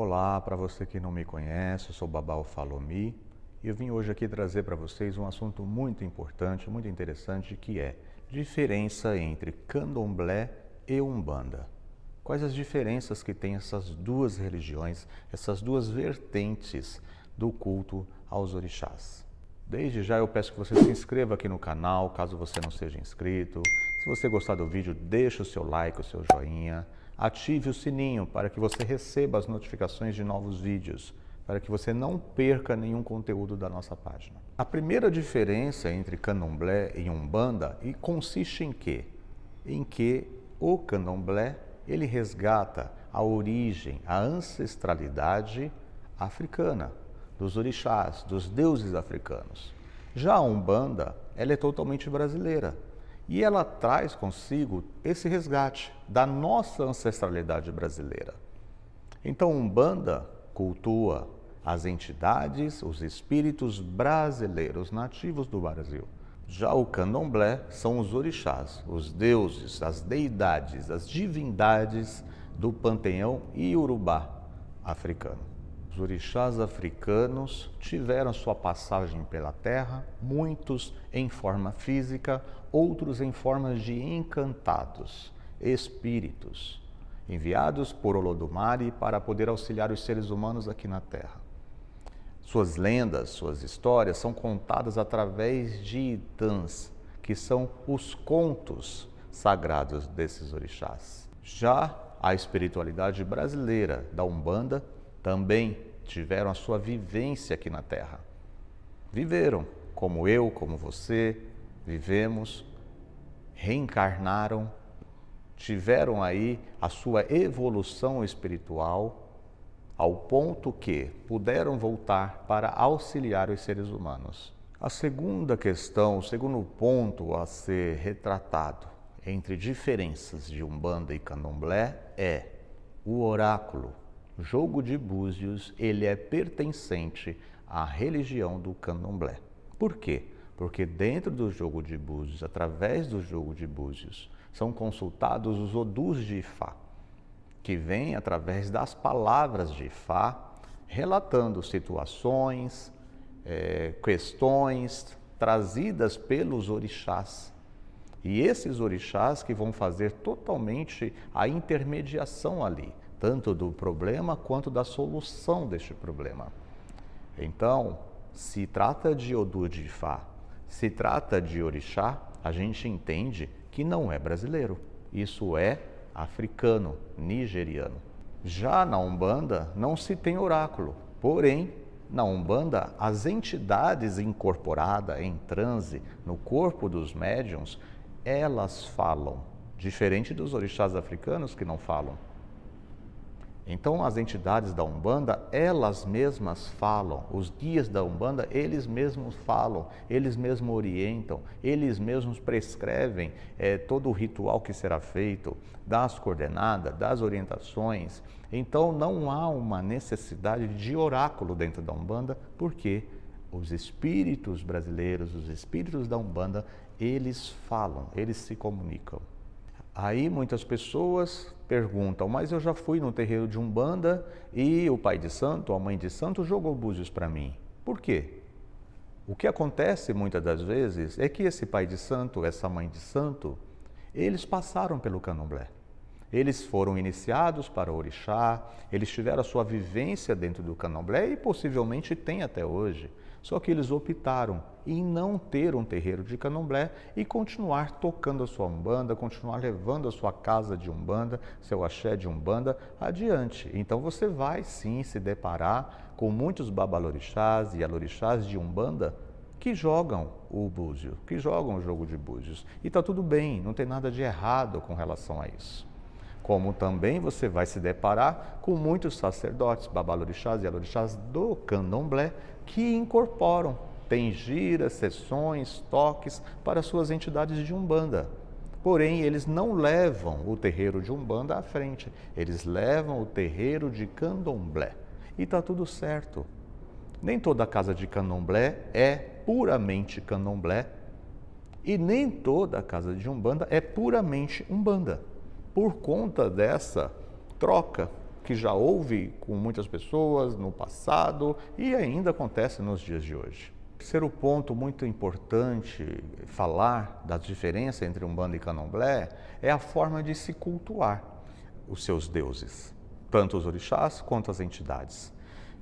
Olá, para você que não me conhece, eu sou Babao Falomi e eu vim hoje aqui trazer para vocês um assunto muito importante, muito interessante, que é diferença entre Candomblé e Umbanda. Quais as diferenças que tem essas duas religiões, essas duas vertentes do culto aos orixás? Desde já eu peço que você se inscreva aqui no canal, caso você não seja inscrito. Se você gostar do vídeo, deixe o seu like, o seu joinha. Ative o sininho para que você receba as notificações de novos vídeos, para que você não perca nenhum conteúdo da nossa página. A primeira diferença entre Candomblé e Umbanda consiste em quê? Em que o Candomblé ele resgata a origem, a ancestralidade africana, dos orixás, dos deuses africanos. Já a Umbanda, ela é totalmente brasileira e ela traz consigo esse resgate da nossa ancestralidade brasileira. Então, Umbanda cultua as entidades, os espíritos brasileiros nativos do Brasil. Já o Candomblé são os orixás, os deuses, as deidades, as divindades do panteão iorubá africano. Os orixás africanos tiveram sua passagem pela terra, muitos em forma física, outros em formas de encantados, espíritos, enviados por Olodumare para poder auxiliar os seres humanos aqui na terra. Suas lendas, suas histórias são contadas através de Itãs, que são os contos sagrados desses orixás. Já a espiritualidade brasileira da Umbanda também tiveram a sua vivência aqui na Terra. Viveram, como eu, como você, vivemos, reencarnaram, tiveram aí a sua evolução espiritual, ao ponto que puderam voltar para auxiliar os seres humanos. A segunda questão, o segundo ponto a ser retratado entre diferenças de Umbanda e Candomblé é o oráculo. O jogo de búzios, ele é pertencente à religião do Candomblé. Por quê? Porque dentro do jogo de búzios, através do jogo de búzios, são consultados os odus de Ifá, que vêm através das palavras de Ifá, relatando situações, questões trazidas pelos orixás. E esses orixás que vão fazer totalmente a intermediação ali, tanto do problema quanto da solução deste problema. Então, se trata de Odu de Ifá, se trata de orixá, a gente entende que não é brasileiro. Isso é africano, nigeriano. Já na Umbanda não se tem oráculo, porém, na Umbanda, as entidades incorporadas em transe no corpo dos médiuns, elas falam, diferente dos orixás africanos que não falam. Então, as entidades da Umbanda, elas mesmas falam, os guias da Umbanda, eles mesmos falam, eles mesmos orientam, eles mesmos prescrevem todo o ritual que será feito, das coordenadas, das orientações. Então, não há uma necessidade de oráculo dentro da Umbanda, porque os espíritos brasileiros, os espíritos da Umbanda, eles falam, eles se comunicam. Aí muitas pessoas perguntam, mas eu já fui no terreiro de Umbanda e o pai de santo, a mãe de santo jogou búzios para mim. Por quê? O que acontece muitas das vezes é que esse pai de santo, essa mãe de santo, eles passaram pelo Candomblé. Eles foram iniciados para o orixá, eles tiveram a sua vivência dentro do Candomblé e possivelmente têm até hoje. Só que eles optaram em não ter um terreiro de Candomblé e continuar tocando a sua Umbanda, continuar levando a sua casa de Umbanda, seu axé de Umbanda adiante. Então você vai sim se deparar com muitos babalorixás e alorixás de Umbanda que jogam o búzio, que jogam o jogo de búzios. E está tudo bem, não tem nada de errado com relação a isso. Como também você vai se deparar com muitos sacerdotes, babalorixás e alorixás do Candomblé que incorporam, tem giras, sessões, toques para suas entidades de Umbanda. Porém, eles não levam o terreiro de Umbanda à frente, eles levam o terreiro de Candomblé. E está tudo certo. Nem toda casa de Candomblé é puramente Candomblé e nem toda casa de Umbanda é puramente Umbanda. Por conta dessa troca que já houve com muitas pessoas no passado e ainda acontece nos dias de hoje. Terceiro ponto muito importante falar da diferença entre Umbanda e Candomblé é a forma de se cultuar os seus deuses, tanto os orixás quanto as entidades.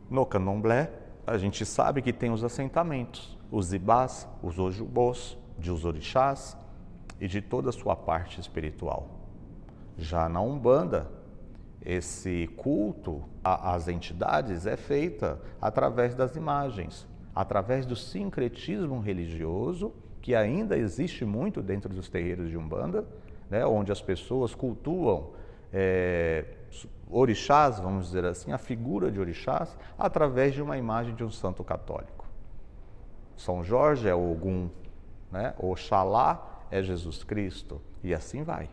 No Candomblé, a gente sabe que tem os assentamentos, os ibás, os ojubôs, de os orixás e de toda a sua parte espiritual. Já na Umbanda, esse culto às entidades é feita através das imagens, através do sincretismo religioso, que ainda existe muito dentro dos terreiros de Umbanda, né, onde as pessoas cultuam orixás, vamos dizer assim, a figura de orixás, através de uma imagem de um santo católico. São Jorge é Ogum, né? Oxalá é Jesus Cristo, e assim vai.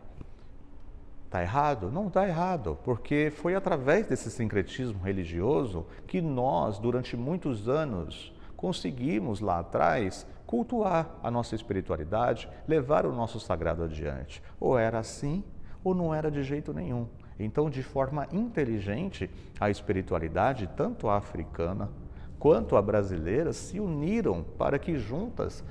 Está errado? Não está errado, porque foi através desse sincretismo religioso que nós, durante muitos anos, conseguimos lá atrás cultuar a nossa espiritualidade, levar o nosso sagrado adiante. Ou era assim, ou não era de jeito nenhum. Então, de forma inteligente, a espiritualidade, tanto a africana quanto a brasileira, se uniram para que juntas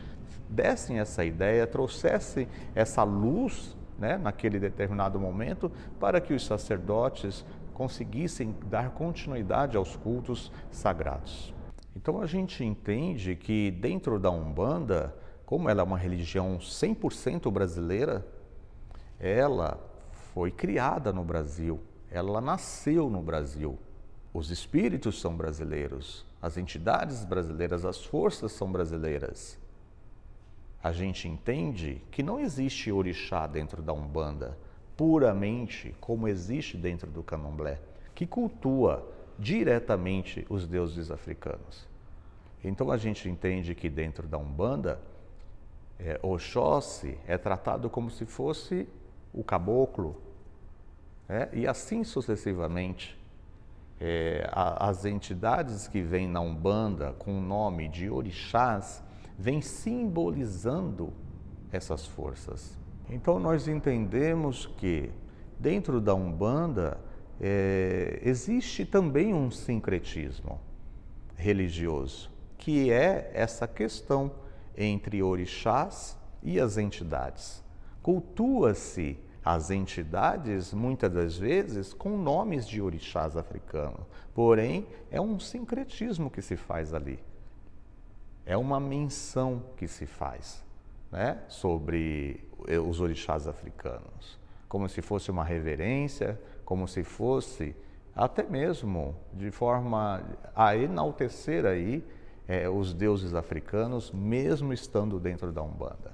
dessem essa ideia, trouxessem essa luz, né, naquele determinado momento, para que os sacerdotes conseguissem dar continuidade aos cultos sagrados. Então a gente entende que dentro da Umbanda, como ela é uma religião 100% brasileira, ela foi criada no Brasil, ela nasceu no Brasil. Os espíritos são brasileiros, as entidades brasileiras, as forças são brasileiras. A gente entende que não existe orixá dentro da Umbanda, puramente como existe dentro do Candomblé, que cultua diretamente os deuses africanos. Então a gente entende que dentro da Umbanda, Oxóssi é tratado como se fosse o caboclo, e assim sucessivamente. As entidades que vêm na Umbanda com o nome de orixás, vêm simbolizando essas forças. Então nós entendemos que dentro da Umbanda existe também um sincretismo religioso, que é essa questão entre orixás e as entidades. Cultua-se as entidades, muitas das vezes, com nomes de orixás africanos, porém é um sincretismo que se faz ali. É uma menção que se faz, né, sobre os orixás africanos, como se fosse uma reverência, como se fosse até mesmo de forma a enaltecer aí os deuses africanos, mesmo estando dentro da Umbanda.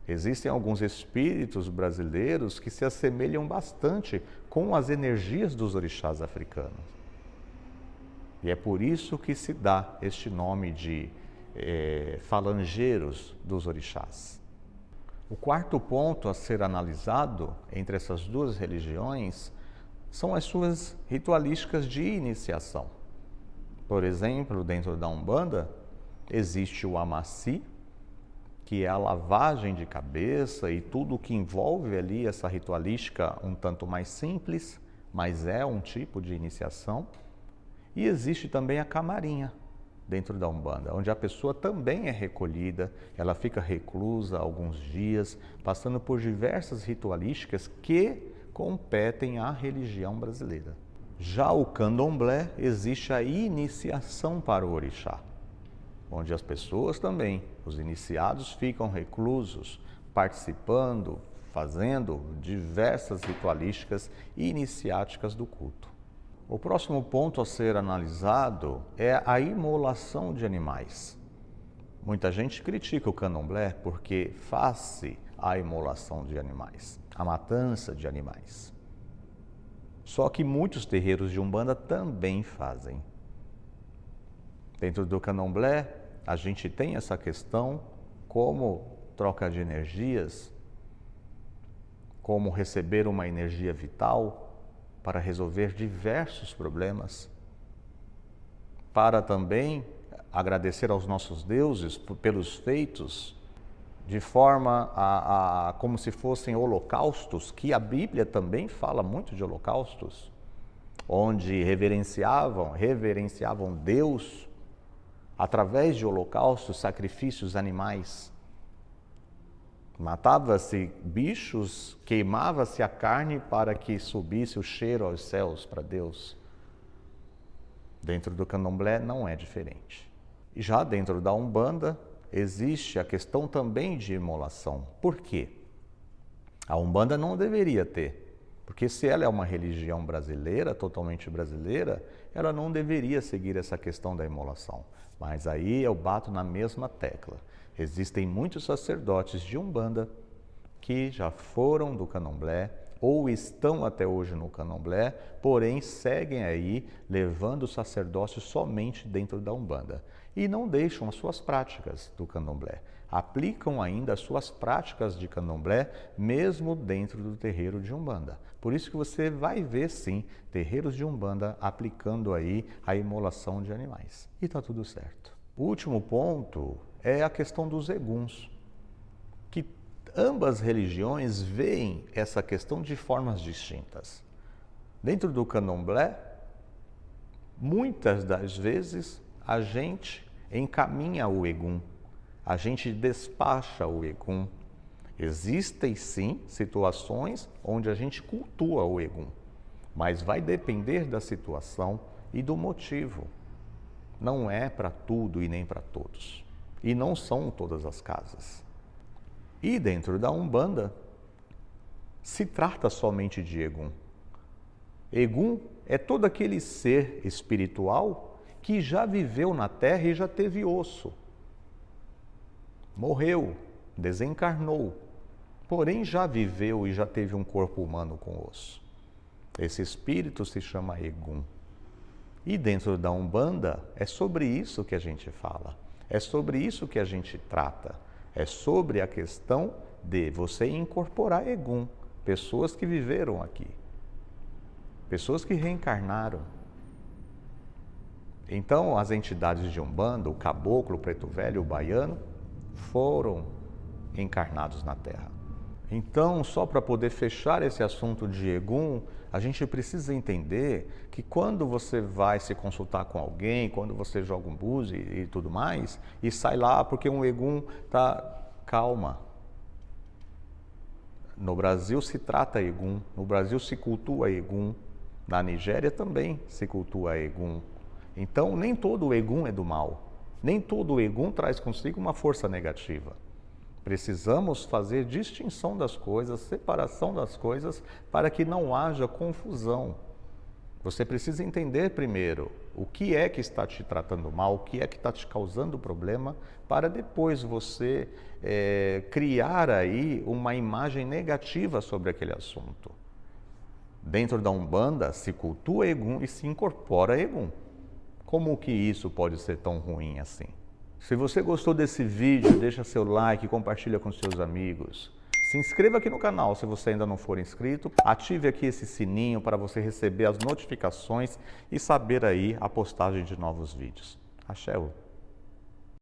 Existem alguns espíritos brasileiros que se assemelham bastante com as energias dos orixás africanos. E é por isso que se dá este nome de falangeiros dos orixás. O quarto ponto a ser analisado entre essas duas religiões são as suas ritualísticas de iniciação. Por exemplo, dentro da Umbanda, existe o amaci, que é a lavagem de cabeça e tudo o que envolve ali essa ritualística um tanto mais simples, mas é um tipo de iniciação. E existe também a camarinha dentro da Umbanda, onde a pessoa também é recolhida, ela fica reclusa alguns dias, passando por diversas ritualísticas que competem à religião brasileira. Já o Candomblé, existe a iniciação para o orixá, onde as pessoas também, os iniciados, ficam reclusos, participando, fazendo diversas ritualísticas iniciáticas do culto. O próximo ponto a ser analisado é a imolação de animais. Muita gente critica o Candomblé porque faz-se a imolação de animais, a matança de animais. Só que muitos terreiros de Umbanda também fazem. Dentro do Candomblé, a gente tem essa questão como troca de energias, como receber uma energia vital para resolver diversos problemas, para também agradecer aos nossos deuses pelos feitos, de forma como se fossem holocaustos, que a Bíblia também fala muito de holocaustos. onde reverenciavam Deus através de holocaustos, sacrifícios animais. Matava-se bichos, queimava-se a carne para que subisse o cheiro aos céus para Deus. Dentro do candomblé não é diferente. E já dentro da Umbanda existe a questão também de imolação. Por quê? A Umbanda não deveria ter, porque se ela é uma religião brasileira, totalmente brasileira, ela não deveria seguir essa questão da imolação. Mas aí eu bato na mesma tecla. Existem muitos sacerdotes de Umbanda que já foram do candomblé ou estão até hoje no candomblé, porém seguem aí levando o sacerdócio somente dentro da Umbanda e não deixam as suas práticas do candomblé. Aplicam ainda as suas práticas de candomblé mesmo dentro do terreiro de Umbanda. Por isso que você vai ver sim terreiros de Umbanda aplicando aí a imolação de animais. E está tudo certo. O último ponto é a questão dos eguns, que ambas religiões veem essa questão de formas distintas. Dentro do candomblé, muitas das vezes a gente encaminha o egum, a gente despacha o egum. Existem sim situações onde a gente cultua o egum, mas vai depender da situação e do motivo. Não é para tudo e nem para todos. E não são todas as casas. E dentro da Umbanda, se trata somente de egum. Egum é todo aquele ser espiritual que já viveu na Terra e já teve osso. Morreu, desencarnou, porém já viveu e já teve um corpo humano com osso. Esse espírito se chama egum. E dentro da Umbanda é sobre isso que a gente fala. É sobre isso que a gente trata. É sobre a questão de você incorporar egum, pessoas que viveram aqui, pessoas que reencarnaram. Então, as entidades de Umbanda, o caboclo, o preto velho, o baiano, foram encarnados na Terra. Então, só para poder fechar esse assunto de egum, a gente precisa entender que quando você vai se consultar com alguém, quando você joga um búzio e tudo mais, e sai lá porque um egum está... Calma. No Brasil se trata egum, no Brasil se cultua egum, na Nigéria também se cultua egum. Então, nem todo egum é do mal, nem todo egum traz consigo uma força negativa. Precisamos fazer distinção das coisas, separação das coisas, para que não haja confusão. Você precisa entender primeiro o que é que está te tratando mal, o que é que está te causando problema, para depois você criar aí uma imagem negativa sobre aquele assunto. Dentro da Umbanda se cultua egum e se incorpora egum. Como que isso pode ser tão ruim assim? Se você gostou desse vídeo, deixa seu like, compartilha com seus amigos. Se inscreva aqui no canal se você ainda não for inscrito. Ative aqui esse sininho para você receber as notificações e saber aí a postagem de novos vídeos. Axé.